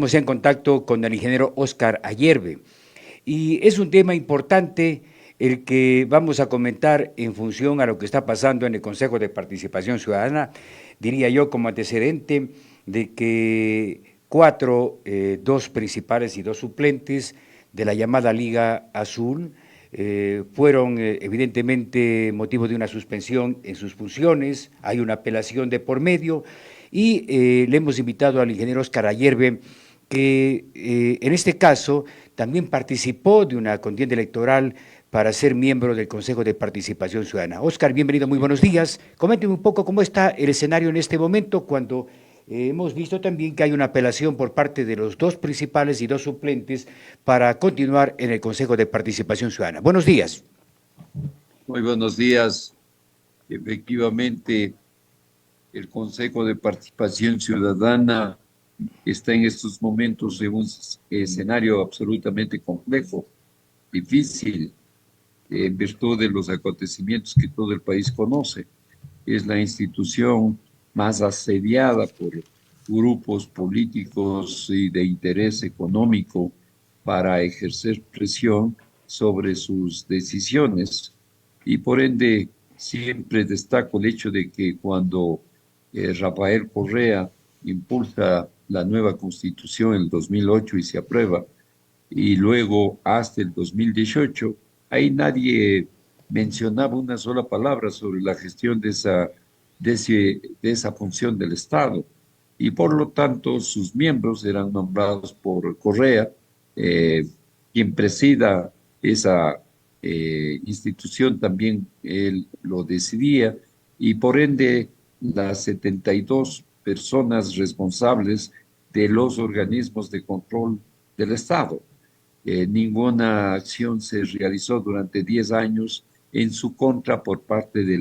estamos en contacto con el ingeniero Óscar Ayerbe. Y es un tema importante el que vamos a comentar en función a lo que está pasando en el Consejo de Participación Ciudadana, diría yo como antecedente de que dos principales y dos suplentes de la llamada Liga Azul fueron evidentemente motivo de una suspensión en sus funciones, hay una apelación de por medio y le hemos invitado al ingeniero Óscar Ayerbe que en este caso también participó de una contienda electoral para ser miembro del Consejo de Participación Ciudadana. Óscar, bienvenido, muy buenos días. Coménteme un poco cómo está el escenario en este momento cuando hemos visto también que hay una apelación por parte de los dos principales y dos suplentes para continuar en el Consejo de Participación Ciudadana. Buenos días. Muy buenos días. Efectivamente, el Consejo de Participación Ciudadana está en estos momentos en un escenario absolutamente complejo, difícil, en virtud de los acontecimientos que todo el país conoce. Es la institución más asediada por grupos políticos y de interés económico para ejercer presión sobre sus decisiones. Y por ende, siempre destaco el hecho de que cuando Rafael Correa impulsa la nueva constitución en el 2008 y se aprueba, y luego hasta el 2018, ahí nadie mencionaba una sola palabra sobre la gestión de esa función del Estado. Y por lo tanto, sus miembros eran nombrados por Correa, eh, quien presida esa institución también él lo decidía, y por ende las 72 personas responsables de los organismos de control del Estado. Ninguna acción se realizó durante 10 años en su contra por parte de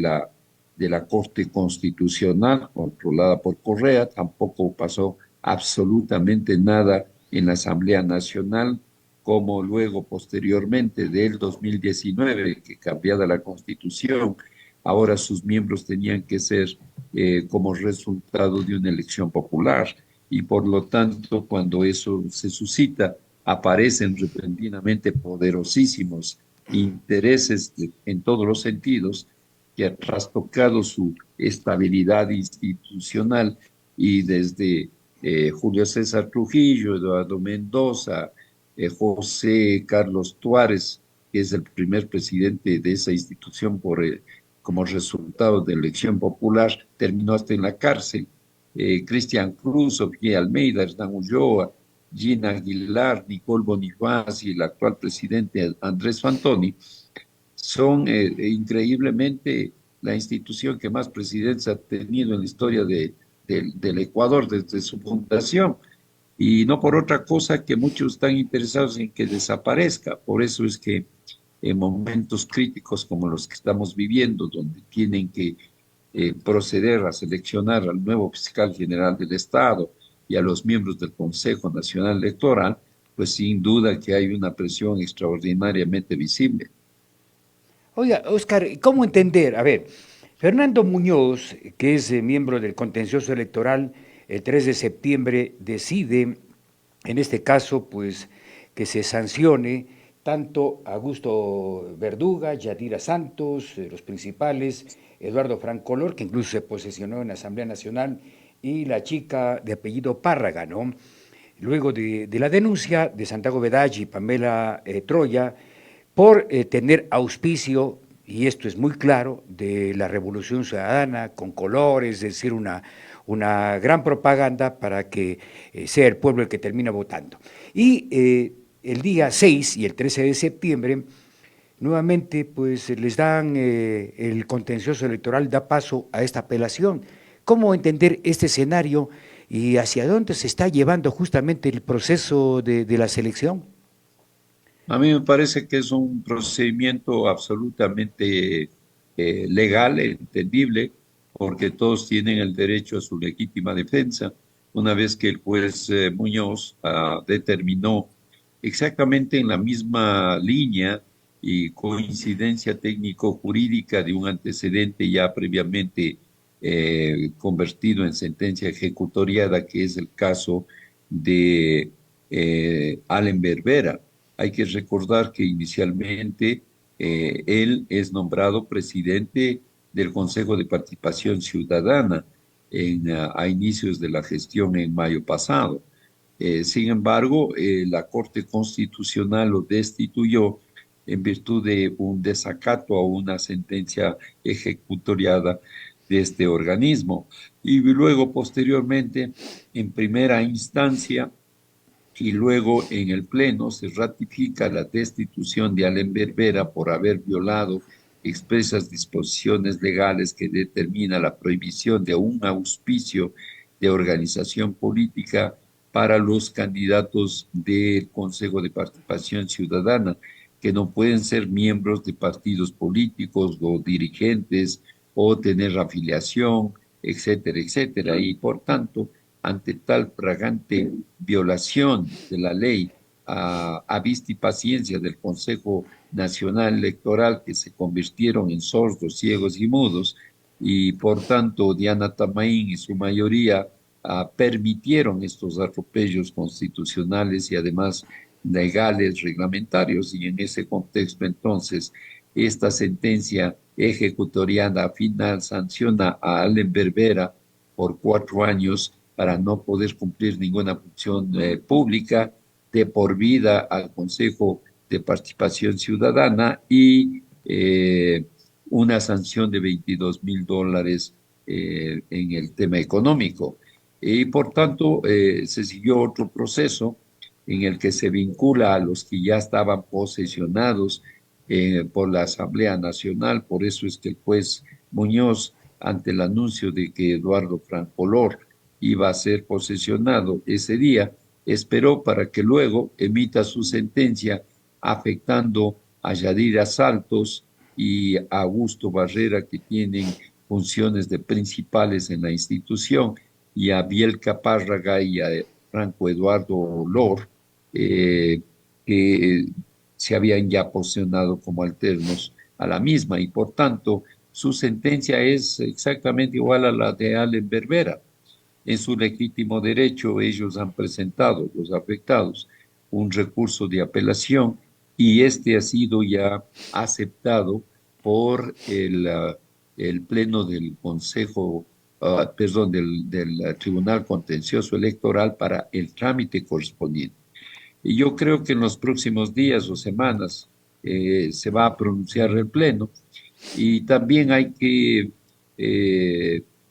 la Corte Constitucional, controlada por Correa. Tampoco pasó absolutamente nada en la Asamblea Nacional, como luego, posteriormente del 2019, que cambiada la Constitución, ahora sus miembros tenían que ser como resultado de una elección popular. Y por lo tanto, cuando eso se suscita, aparecen repentinamente poderosísimos intereses en todos los sentidos que han trastocado su estabilidad institucional, y desde Julio César Trujillo, Eduardo Mendoza, José Carlos Tuárez, que es el primer presidente de esa institución como resultado de elección popular, terminó hasta en la cárcel. Cristian Cruz, Ovier Almeida, Hernán Ulloa, Gina Aguilar, Nicole Bonifaz y el actual presidente Andrés Fantoni, son increíblemente la institución que más presidentes ha tenido en la historia del Ecuador desde su fundación. Y no por otra cosa que muchos están interesados en que desaparezca. Por eso es que en momentos críticos como los que estamos viviendo, donde tienen que proceder a seleccionar al nuevo fiscal general del Estado y a los miembros del Consejo Nacional Electoral, pues sin duda que hay una presión extraordinariamente visible. Oiga, Óscar, ¿cómo entender? A ver, Fernando Muñoz, que es miembro del contencioso electoral, el 3 de septiembre decide, en este caso, pues, que se sancione tanto a Augusto Verduga, Yadira Santos, los principales, Eduardo Francolor, que incluso se posesionó en la Asamblea Nacional, y la chica de apellido Párraga, ¿no? Luego de la denuncia de Santiago Bedaggi y Pamela Troya, por tener auspicio, y esto es muy claro, de la Revolución Ciudadana, con colores, es decir, una gran propaganda para que sea el pueblo el que termina votando. Y el día 6 y el 13 de septiembre, nuevamente, pues les dan, el contencioso electoral da paso a esta apelación. ¿Cómo entender este escenario y hacia dónde se está llevando justamente el proceso de la selección? A mí me parece que es un procedimiento absolutamente legal, entendible, porque todos tienen el derecho a su legítima defensa. Una vez que el juez Muñoz determinó exactamente en la misma línea y coincidencia técnico-jurídica de un antecedente ya previamente convertido en sentencia ejecutoriada, que es el caso de Allen Berbera. Hay que recordar que inicialmente él es nombrado presidente del Consejo de Participación Ciudadana a inicios de la gestión en mayo pasado. Sin embargo, la Corte Constitucional lo destituyó en virtud de un desacato a una sentencia ejecutoriada de este organismo. Y luego, posteriormente, en primera instancia y luego en el Pleno, se ratifica la destitución de Allen Berbera por haber violado expresas disposiciones legales que determina la prohibición de un auspicio de organización política para los candidatos del Consejo de Participación Ciudadana, que no pueden ser miembros de partidos políticos o dirigentes o tener afiliación, etcétera, etcétera. Y por tanto, ante tal fragante violación de la ley a vista y paciencia del Consejo Nacional Electoral, que se convirtieron en sordos, ciegos y mudos, y por tanto Diana Tamaín y su mayoría permitieron estos atropellos constitucionales y además legales, reglamentarios, y en ese contexto entonces esta sentencia ejecutoriada final sanciona a Allen Berbera por 4 años para no poder cumplir ninguna función pública, de por vida al Consejo de Participación Ciudadana y una sanción de $22,000 en el tema económico. Y por tanto, se siguió otro proceso en el que se vincula a los que ya estaban posesionados por la Asamblea Nacional. Por eso es que el juez Muñoz, ante el anuncio de que Eduardo Francolor iba a ser posesionado ese día, esperó para que luego emita su sentencia afectando a Yadira Saltos y a Augusto Barrera, que tienen funciones de principales en la institución, y a Bielka Párraga y a Franco Eduardo Olor, que se habían ya posicionado como alternos a la misma, y por tanto su sentencia es exactamente igual a la de Allen Berbera. En su legítimo derecho, ellos han presentado, los afectados, un recurso de apelación y este ha sido ya aceptado por el Pleno del Consejo, perdón, del Tribunal Contencioso Electoral para el trámite correspondiente. Y yo creo que en los próximos días o semanas se va a pronunciar el Pleno y también hay que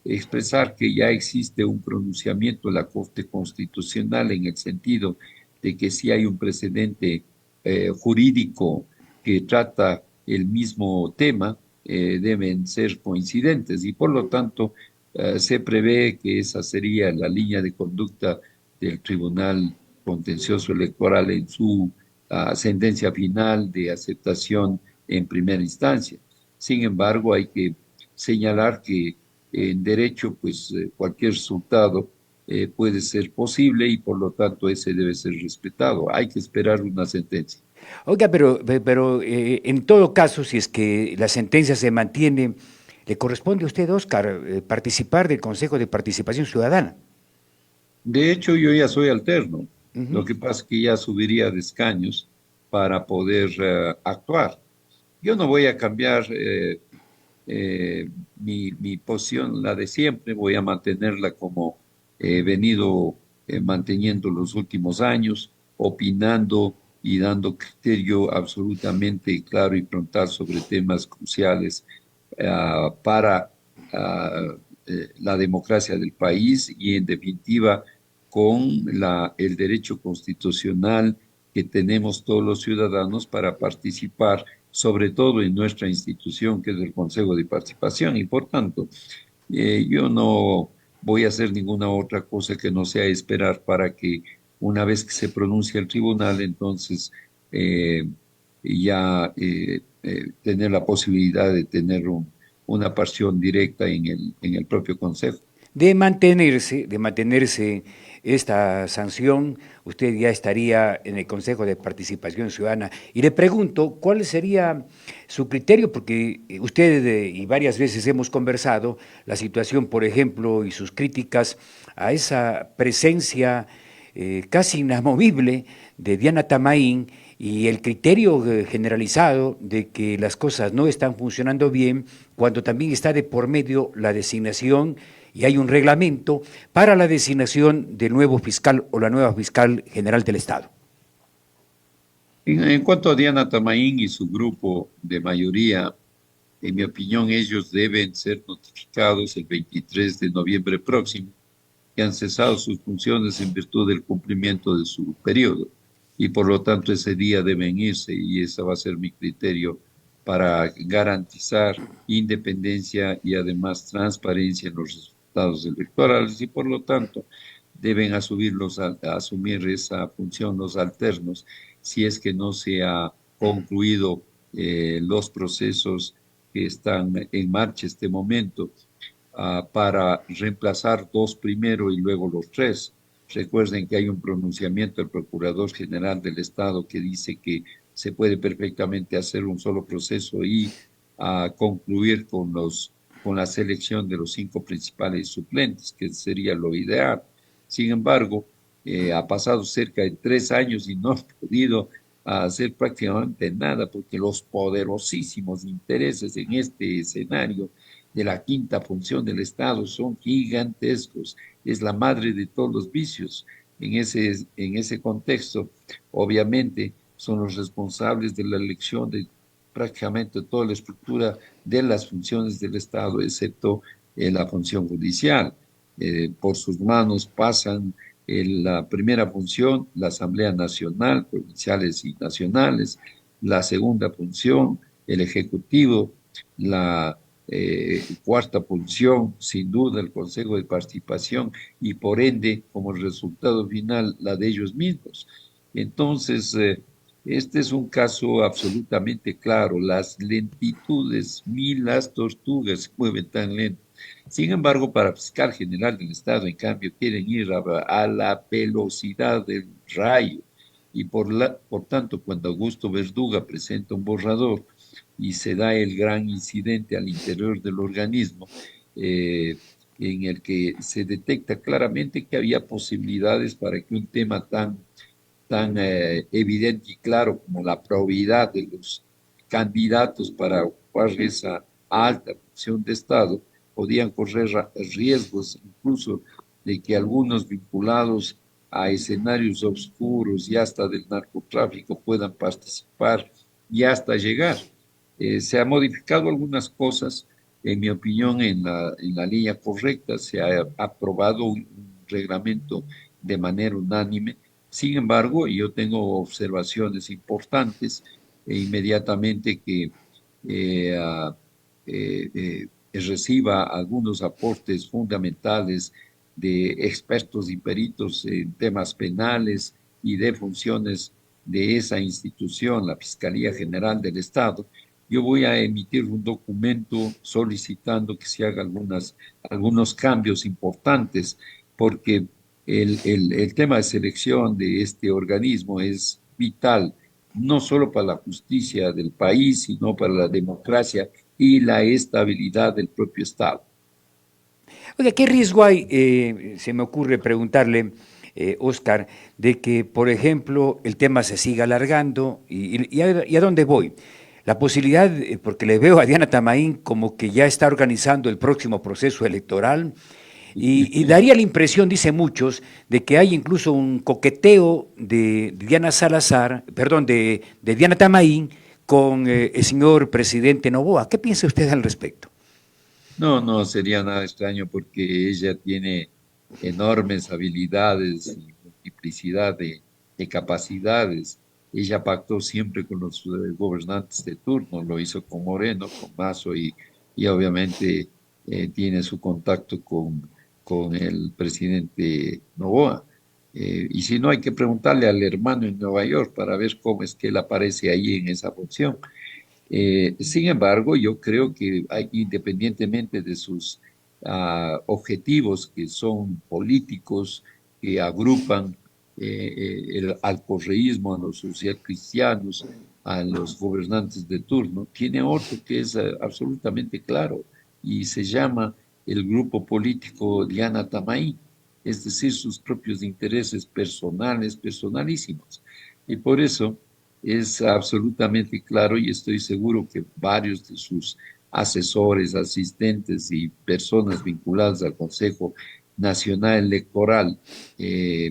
expresar que ya existe un pronunciamiento de la Corte Constitucional en el sentido de que si hay un precedente jurídico que trata el mismo tema, deben ser coincidentes y por lo tanto se prevé que esa sería la línea de conducta del Tribunal Contencioso Electoral en su sentencia final de aceptación en primera instancia. Sin embargo, hay que señalar que en derecho, pues cualquier resultado puede ser posible y por lo tanto ese debe ser respetado. Hay que esperar una sentencia. Oiga, pero en todo caso, si es que la sentencia se mantiene, le corresponde a usted, Oscar, participar del Consejo de Participación Ciudadana. De hecho, yo ya soy alterno. Lo Ujú. que pasa es que ya subiría de escaños para poder actuar. Yo no voy a cambiar mi posición, la de siempre, voy a mantenerla como he venido manteniendo los últimos años, opinando y dando criterio absolutamente claro y frontal sobre temas cruciales para la democracia del país y en definitiva con el derecho constitucional que tenemos todos los ciudadanos para participar, sobre todo en nuestra institución, que es el Consejo de Participación. Y por tanto, yo no voy a hacer ninguna otra cosa que no sea esperar para que una vez que se pronuncie el tribunal, entonces ya tener la posibilidad de tener una pasión directa en el propio Consejo. De mantenerse esta sanción, usted ya estaría en el Consejo de Participación Ciudadana. Y le pregunto, ¿cuál sería su criterio? Porque usted y varias veces hemos conversado la situación, por ejemplo, y sus críticas a esa presencia casi inamovible de Diana Tamaín y el criterio generalizado de que las cosas no están funcionando bien cuando también está de por medio la designación y hay un reglamento para la designación del nuevo fiscal o la nueva fiscal general del Estado. En cuanto a Diana Tamaín y su grupo de mayoría, en mi opinión, ellos deben ser notificados el 23 de noviembre próximo, que han cesado sus funciones en virtud del cumplimiento de su periodo. Y por lo tanto ese día deben irse y ese va a ser mi criterio para garantizar independencia y además transparencia en los resultados electorales y por lo tanto deben asumir esa función los alternos si es que no se ha concluido los procesos que están en marcha este momento para reemplazar dos primero y luego los tres. Recuerden que hay un pronunciamiento del Procurador General del Estado que dice que se puede perfectamente hacer un solo proceso y concluir con la selección de los 5 principales suplentes, que sería lo ideal. Sin embargo, ha pasado cerca de 3 años y no ha podido hacer prácticamente nada porque los poderosísimos intereses en este escenario de la quinta función del Estado son gigantescos, es la madre de todos los vicios. En ese contexto, obviamente, son los responsables de la elección de prácticamente toda la estructura de las funciones del Estado, excepto la función judicial. Por sus manos pasan la primera función, la Asamblea Nacional, provinciales y nacionales, la segunda función, el Ejecutivo, la cuarta función, sin duda, el Consejo de Participación y por ende, como resultado final, la de ellos mismos. Entonces, este es un caso absolutamente claro. Las lentitudes, las tortugas se mueven tan lento. Sin embargo, para fiscal general del Estado, en cambio, quieren ir a la velocidad del rayo. Y por tanto, cuando Augusto Verduga presenta un borrador, y se da el gran incidente al interior del organismo, en el que se detecta claramente que había posibilidades para que un tema tan evidente y claro como la probidad de los candidatos para ocupar esa alta función de Estado podían correr riesgos incluso de que algunos vinculados a escenarios oscuros y hasta del narcotráfico puedan participar y hasta llegar. Se han modificado algunas cosas, en mi opinión, en la línea correcta. Se ha aprobado un reglamento de manera unánime. Sin embargo, yo tengo observaciones importantes e inmediatamente que eh, ah, reciba algunos aportes fundamentales de expertos y peritos en temas penales y de funciones de esa institución, la Fiscalía General del Estado, yo voy a emitir un documento solicitando que se hagan algunos cambios importantes, porque el tema de selección de este organismo es vital, no solo para la justicia del país, sino para la democracia y la estabilidad del propio Estado. Oiga, ¿qué riesgo hay, se me ocurre preguntarle, Oscar, de que, por ejemplo, el tema se siga alargando y a dónde voy? La posibilidad, porque le veo a Diana Tamaín como que ya está organizando el próximo proceso electoral y daría la impresión, dice muchos, de que hay incluso un coqueteo de Diana Salazar, perdón, de Diana Tamaín con el señor presidente Noboa. ¿Qué piensa usted al respecto? No, no sería nada extraño porque ella tiene enormes habilidades y multiplicidad de capacidades. Ella pactó siempre con los gobernantes de turno, lo hizo con Moreno, con Mazo y obviamente tiene su contacto con el presidente Noboa. Y si no, hay que preguntarle al hermano en Nueva York para ver cómo es que él aparece ahí en esa función. Sin embargo, yo creo que independientemente de sus objetivos que son políticos, que agrupan al correísmo, a los socialcristianos, a los gobernantes de turno, tiene otro que es absolutamente claro y se llama el grupo político Diana Tamay. es decir, sus propios intereses personales, personalísimos. Y por eso es absolutamente claro, y estoy seguro que varios de sus asesores, asistentes y personas vinculadas al Consejo Nacional Electoral,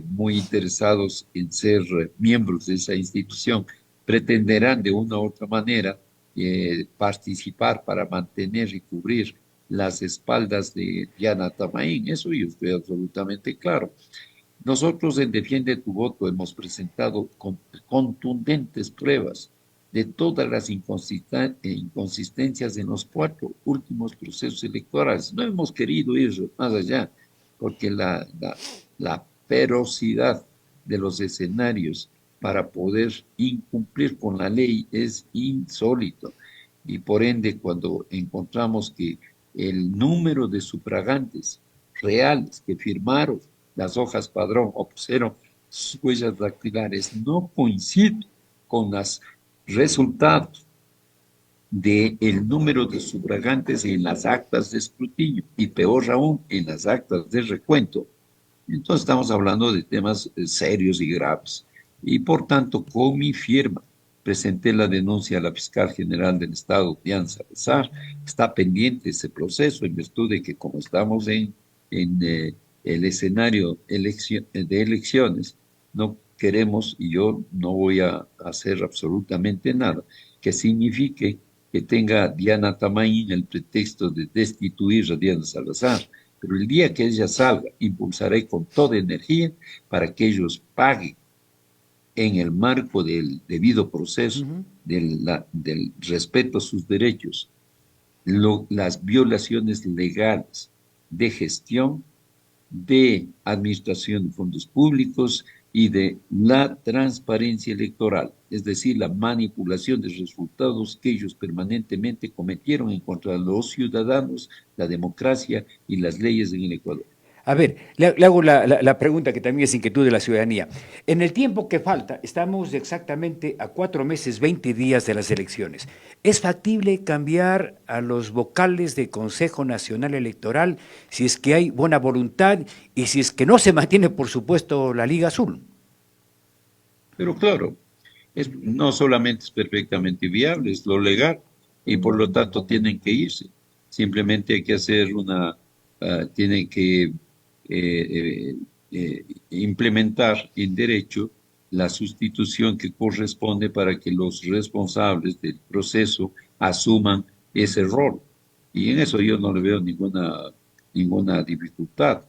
muy interesados en ser miembros de esa institución, pretenderán de una u otra manera participar para mantener y cubrir las espaldas de Diana Tamaín. Eso yo estoy absolutamente claro. Nosotros en Defiende tu Voto hemos presentado contundentes pruebas de todas las inconsistencias en los 4 últimos procesos electorales. No hemos querido ir más allá, porque la ferocidad de los escenarios para poder incumplir con la ley es insólito. Y por ende, cuando encontramos que el número de sufragantes reales que firmaron las hojas padrón o pusieron sus huellas dactilares no coincide con los resultados del número de sufragantes en las actas de escrutinio y peor aún en las actas de recuento. Entonces estamos hablando de temas serios y graves. Y por tanto, con mi firma, presenté la denuncia a la fiscal general del Estado, Diana Salazar. Está pendiente ese proceso en virtud de que como estamos en el escenario de elecciones, no queremos, y yo no voy a hacer absolutamente nada, que signifique que tenga Diana Tamaín el pretexto de destituir a Diana Salazar. Pero el día que ella salga, impulsaré con toda energía para que ellos paguen en el marco del debido proceso, del respeto a sus derechos, las violaciones legales de gestión, de administración de fondos públicos y de la transparencia electoral, es decir, la manipulación de resultados que ellos permanentemente cometieron en contra de los ciudadanos, la democracia y las leyes en el Ecuador. A ver, le hago la pregunta que también es inquietud de la ciudadanía. En el tiempo que falta, estamos exactamente a 4 meses, 20 días de las elecciones. ¿Es factible cambiar a los vocales del Consejo Nacional Electoral si es que hay buena voluntad y si es que no se mantiene, por supuesto, la Liga Azul? Pero claro, no solamente es perfectamente viable, es lo legal y por lo tanto tienen que irse. Simplemente hay que hacer tienen que implementar en derecho la sustitución que corresponde para que los responsables del proceso asuman ese rol. Y en eso yo no le veo ninguna dificultad.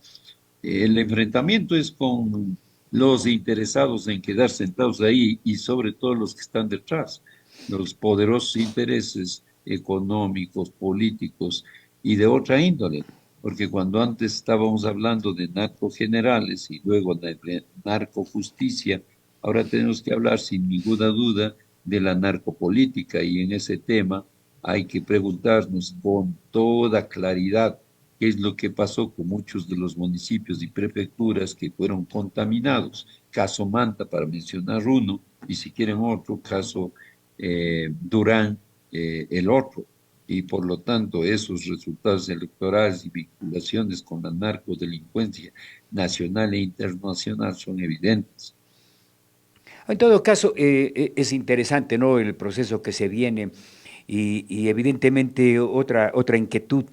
El enfrentamiento es con los interesados en quedar sentados ahí y sobre todo los que están detrás, los poderosos intereses económicos, políticos y de otra índole, porque cuando antes estábamos hablando de narcogenerales y luego de narcojusticia, ahora tenemos que hablar sin ninguna duda de la narcopolítica y en ese tema hay que preguntarnos con toda claridad qué es lo que pasó con muchos de los municipios y prefecturas que fueron contaminados. Caso Manta, para mencionar uno, y si quieren otro, caso Durán, el otro. Y por lo tanto, esos resultados electorales y vinculaciones con la narcodelincuencia nacional e internacional son evidentes. En todo caso, es interesante, ¿no?, el proceso que se viene y evidentemente otra inquietud.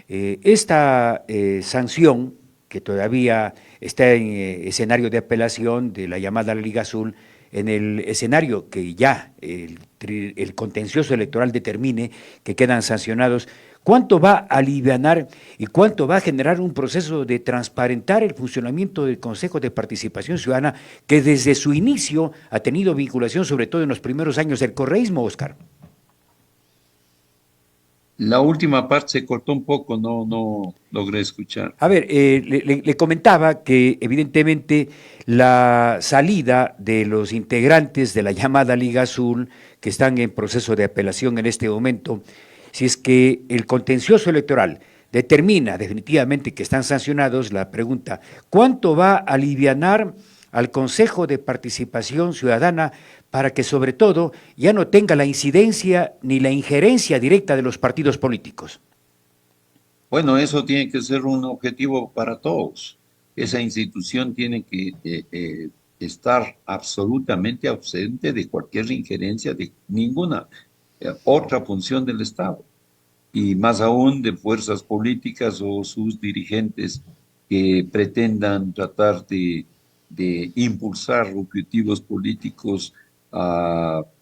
Esta sanción, que todavía está en escenario de apelación de la llamada Liga Azul, en el escenario que ya el contencioso electoral determine que quedan sancionados, ¿cuánto va a alivianar y cuánto va a generar un proceso de transparentar el funcionamiento del Consejo de Participación Ciudadana, que desde su inicio ha tenido vinculación, sobre todo en los primeros años del correísmo, Oscar? La última parte se cortó un poco, no logré escuchar. A ver, le comentaba que evidentemente la salida de los integrantes de la llamada Liga Azul, que están en proceso de apelación en este momento, si es que el contencioso electoral determina definitivamente que están sancionados, la pregunta, ¿cuánto va a alivianar al Consejo de Participación Ciudadana para que sobre todo ya no tenga la incidencia ni la injerencia directa de los partidos políticos? Bueno, eso tiene que ser un objetivo para todos, esa institución tiene que estar absolutamente ausente de cualquier injerencia de ninguna otra función del Estado, y más aún de fuerzas políticas o sus dirigentes que pretendan tratar de impulsar objetivos políticos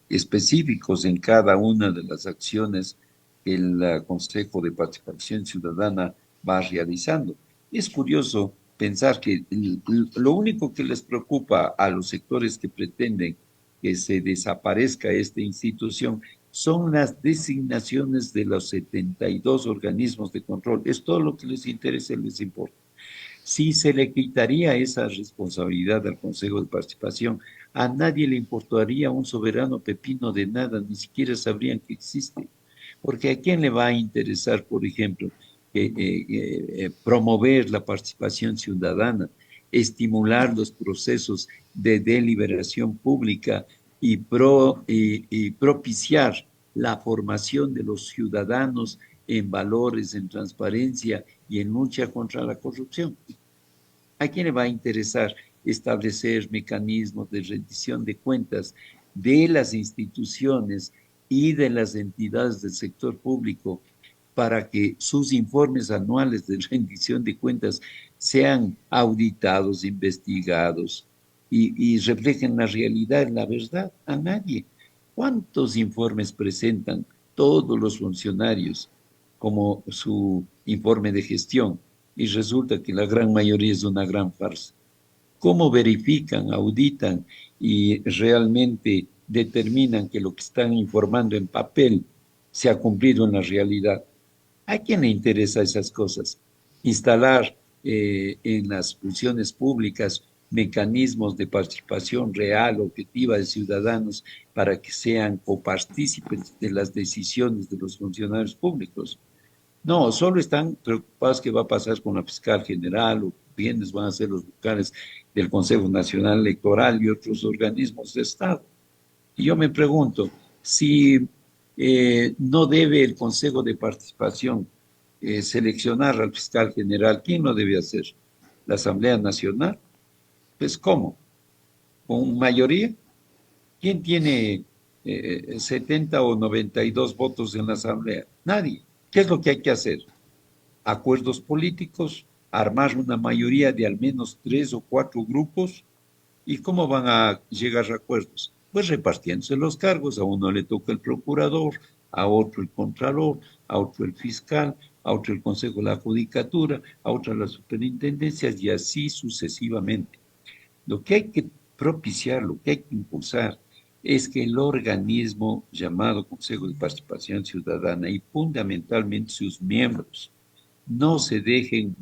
específicos en cada una de las acciones que el Consejo de Participación Ciudadana va realizando. Es curioso pensar que lo único que les preocupa a los sectores que pretenden que se desaparezca esta institución son las designaciones de los 72 organismos de control. Es todo lo que les interesa y les importa. Si se le quitaría esa responsabilidad al Consejo de Participación, a nadie le importaría un soberano pepino de nada, ni siquiera sabrían que existe. Porque ¿a quién le va a interesar, por ejemplo, promover la participación ciudadana, estimular los procesos de deliberación pública y propiciar la formación de los ciudadanos en valores, en transparencia y en lucha contra la corrupción? ¿A quién le va a interesar establecer mecanismos de rendición de cuentas de las instituciones y de las entidades del sector público para que sus informes anuales de rendición de cuentas sean auditados, investigados y reflejen la realidad, la verdad? A nadie. ¿Cuántos informes presentan todos los funcionarios como su informe de gestión? Y resulta que la gran mayoría es una gran farsa. ¿Cómo verifican, auditan y realmente determinan que lo que están informando en papel se ha cumplido en la realidad? ¿A quién le interesa esas cosas? Instalar en las funciones públicas mecanismos de participación real, objetiva de ciudadanos para que sean copartícipes de las decisiones de los funcionarios públicos. No, solo están preocupados qué va a pasar con la fiscal general o quiénes van a ser los vocales del Consejo Nacional Electoral y otros organismos de Estado. Y yo me pregunto, si no debe el Consejo de Participación seleccionar al fiscal general, ¿quién lo debe hacer? ¿La Asamblea Nacional? Pues ¿cómo? ¿Con mayoría? ¿Quién tiene 70 o 92 votos en la Asamblea? Nadie. ¿Qué es lo que hay que hacer? Acuerdos políticos, armar una mayoría de al menos 3 o 4 grupos. ¿Y cómo van a llegar a acuerdos? Pues repartiéndose los cargos. A uno le toca el procurador, a otro el contralor, a otro el fiscal, a otro el consejo de la judicatura, a otro las superintendencias y así sucesivamente. Lo que hay que propiciar, lo que hay que impulsar es que el organismo llamado Consejo de Participación Ciudadana y fundamentalmente sus miembros no se dejen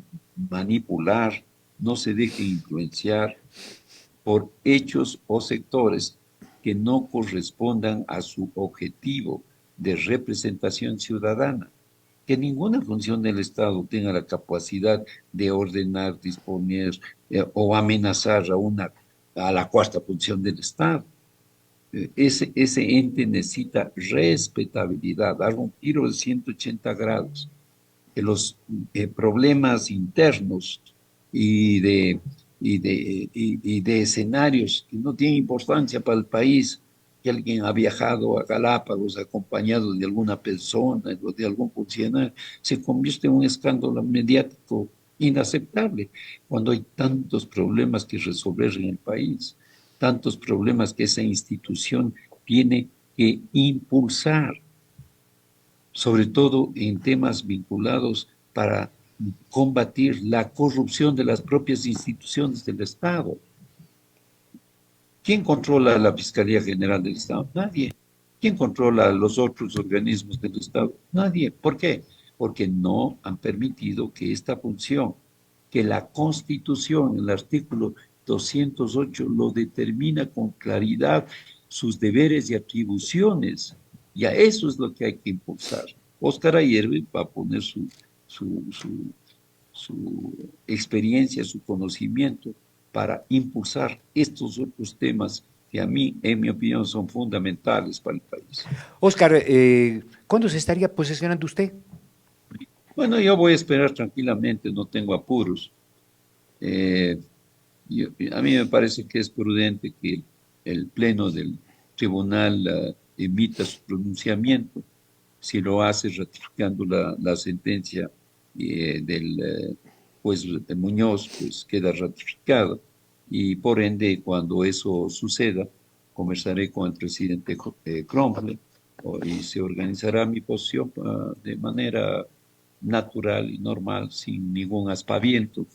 manipular, no se dejen influenciar por hechos o sectores que no correspondan a su objetivo de representación ciudadana. Que ninguna función del Estado tenga la capacidad de ordenar, disponer o amenazar a la cuarta función del Estado. Ese ente necesita respetabilidad, dar un giro de 180 grados. Que los problemas internos y de escenarios que no tienen importancia para el país, que alguien ha viajado a Galápagos acompañado de alguna persona o de algún funcionario, se convierte en un escándalo mediático inaceptable, cuando hay tantos problemas que resolver en el país, tantos problemas que esa institución tiene que impulsar, sobre todo en temas vinculados para combatir la corrupción de las propias instituciones del Estado. ¿Quién controla la Fiscalía General del Estado? Nadie. ¿Quién controla los otros organismos del Estado? Nadie. ¿Por qué? Porque no han permitido que esta función, que la Constitución, el artículo 208, lo determina con claridad, sus deberes y atribuciones. Y a eso es lo que hay que impulsar. Óscar Ayerbe va a poner su, su, su experiencia, su conocimiento para impulsar estos otros temas que a mí, en mi opinión, son fundamentales para el país. Óscar, ¿cuándo se estaría posesionando usted? Bueno, yo voy a esperar tranquilamente, no tengo apuros. Eh, a mí me parece que es prudente que el Pleno del Tribunal emita su pronunciamiento. Si lo hace ratificando la sentencia del juez de Muñoz, pues queda ratificado. Y por ende, cuando eso suceda, conversaré con el presidente Cromwell y se organizará mi posición de manera natural y normal, sin ningún aspaviento,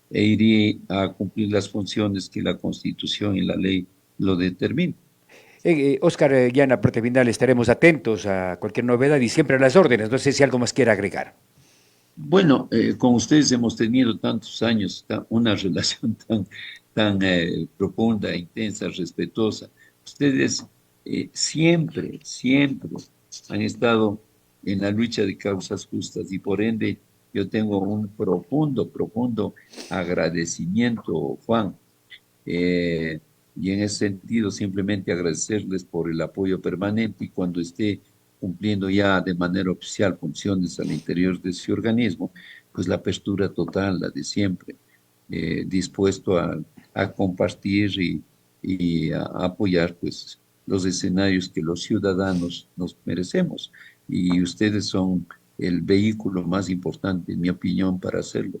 e iré a cumplir las funciones que la Constitución y la ley lo determinan. Óscar, ya en la parte final estaremos atentos a cualquier novedad y siempre a las órdenes. No sé si algo más quiera agregar. Bueno, con ustedes hemos tenido tantos años una relación tan profunda, intensa, respetuosa. Ustedes siempre han estado en la lucha de causas justas y por ende yo tengo un profundo agradecimiento, Juan. Eh, y en ese sentido, simplemente agradecerles por el apoyo permanente y cuando esté cumpliendo ya de manera oficial funciones al interior de ese organismo, pues la apertura total, la de siempre, dispuesto a compartir y a apoyar pues los escenarios que los ciudadanos nos merecemos. Y ustedes son el vehículo más importante, en mi opinión, para hacerlo.